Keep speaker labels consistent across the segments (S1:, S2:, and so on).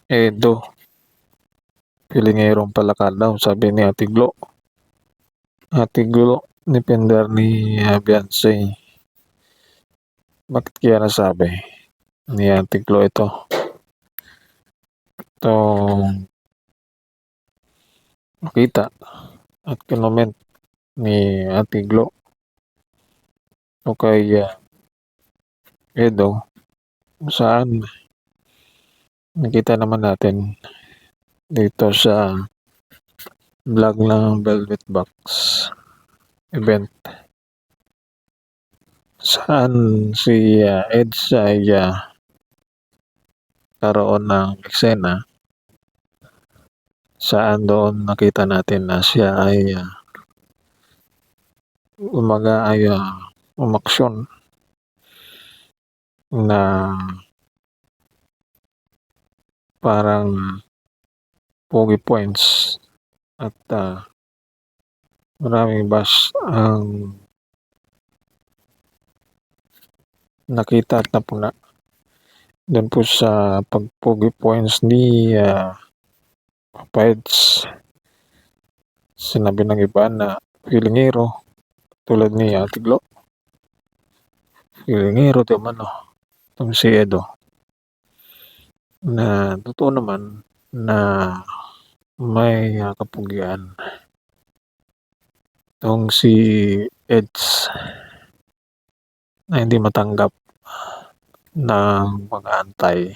S1: Edo, pilingerong palakad daw, sabi ni Ate Glo. Ate Glo, defender ni Beyonce. Bakit kaya nasabi ni Ate Glo ito? Itong makita at kinoment ni Ate Glo o kay Edo saan nakita naman natin dito sa vlog ng Velvet Box event saan si Eds ay karoon ng eksena saan doon nakita natin na siya ay umaksyon na parang pogi points at maraming bash ang nakita at napuna doon po sa pagpogi points ni Papa Eds. Sinabi ng iba na filingero tulad ni Ate Glo. Filingero di man itong si Edo na totoo naman na may kapugian itong si Eds na hindi matanggap ng mga antay.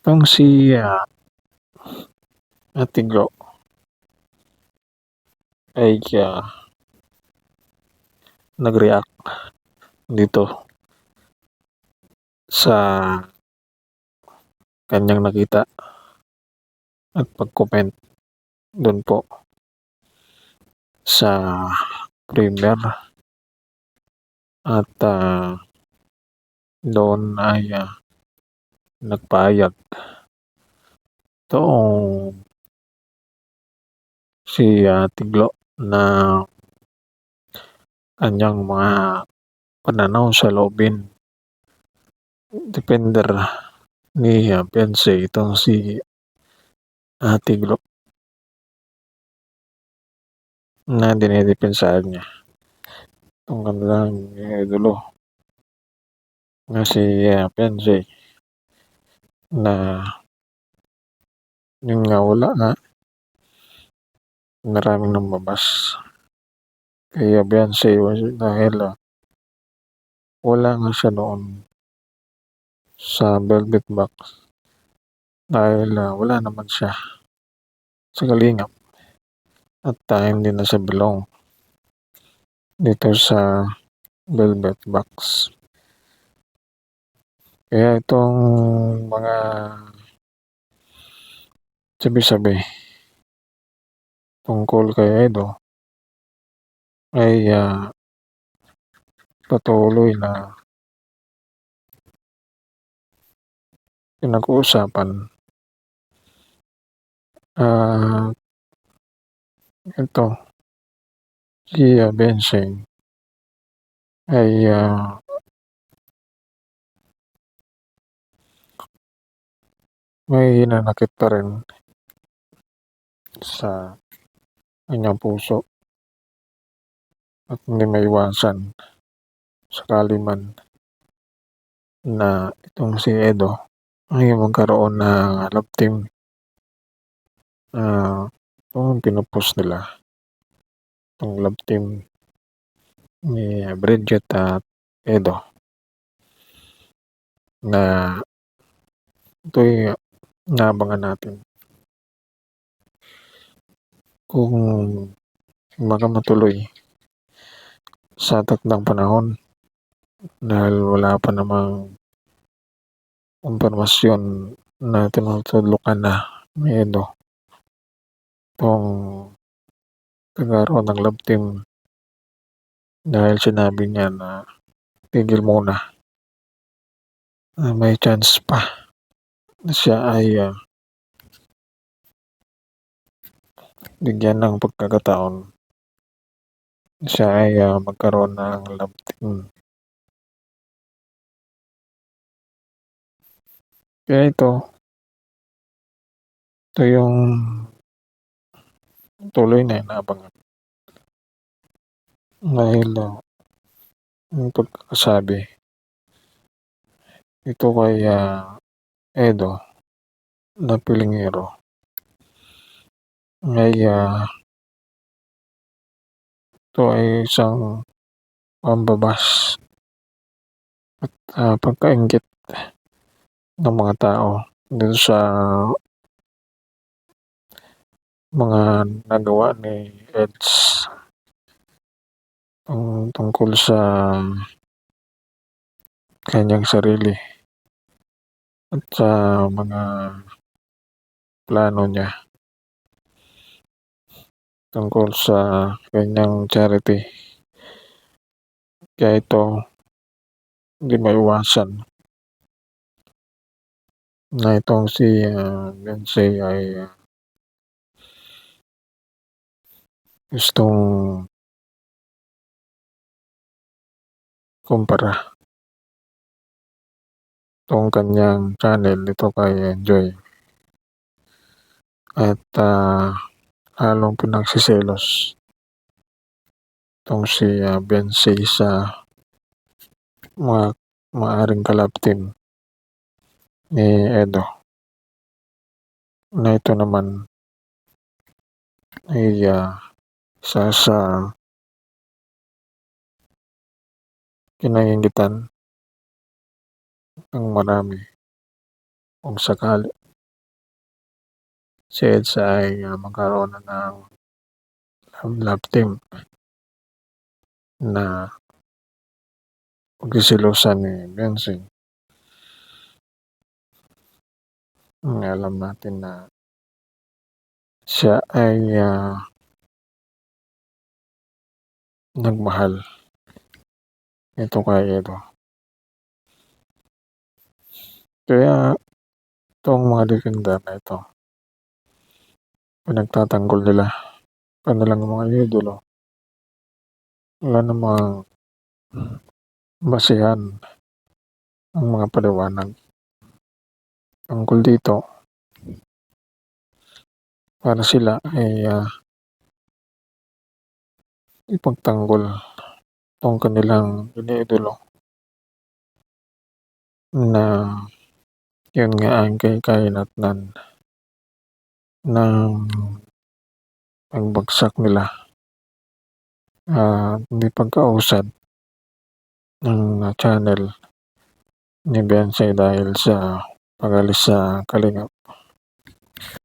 S1: Itong si Ate Glo ay nag-react dito sa kanyang nakita at pag-comment doon po sa premiere at doon ay nagpahayag itong si Ate Glo na kanyang mga pananaw sa loobin defender ni Beyonce itong si Ate Glo na dinidepensahan niya itong kanilang idolo na si Beyonce na yun nga wala nga maraming namabas kaya Beyonce dahil wala nga siya noon sa Velvet Box dahil wala naman siya sa kalingap at hindi na siya belong dito sa Velvet Box. Kaya itong mga sabi-sabi tungkol kay Edo ay patuloy na pinag-uusapan. Ito si Beyonce ay may hinanakit pa rin sa kanyang puso at hindi maiwasan sakali man na itong si Edo ay magkaroon ng love team. Itong pinupost nila itong love team ni Bridget at Edo na ito'y naabangan natin kung baka matuloy sa takdang panahon dahil wala pa namang impormasyon na tinutulukan na ni Edo itong kagkaroon ng love team dahil sinabi niya na tigil muna may chance pa na siya ay bigyan ng pagkakataon siya ay magkaroon ng love team. Kaya ito Ito yung tuloy na inaabangan dahil, yung pagkakasabi ito kay, Edo na Pilingero ay, ito ay isang pambabas at, pagkainggit ng mga tao dun sa mga nagawa ni Eds tungkol sa kanyang sarili at sa mga plano niya tungkol sa kanyang charity. Kaya ito hindi maiwasan na itong si, Beyonce ay, gustong kumpara tong kanyang channel nito kay Joy at, lalong pinagseselos itong si, Beyonce sa mga maaaring collab team ni Edo na ito naman ay, isa sa kinaiinggitan ng marami kung sakali si Edsa ay, magkaroon na ng love team na pagseselosan ni Beyonce. Alam natin na siya ay, nagmahal nito kay Edo. Kaya itong mga defender na ito, pinagtatanggol nila kanilang mga idolo. Wala namang basehan ang mga paliwanag tungkol dito para sila ay, ipagtanggol tong kanilang iniidolo na yun nga ang kahinatnan ng pagbagsak nila at hindi pagkausad ng channel ni Beyonce dahil sa pag-alis sa Kalingap.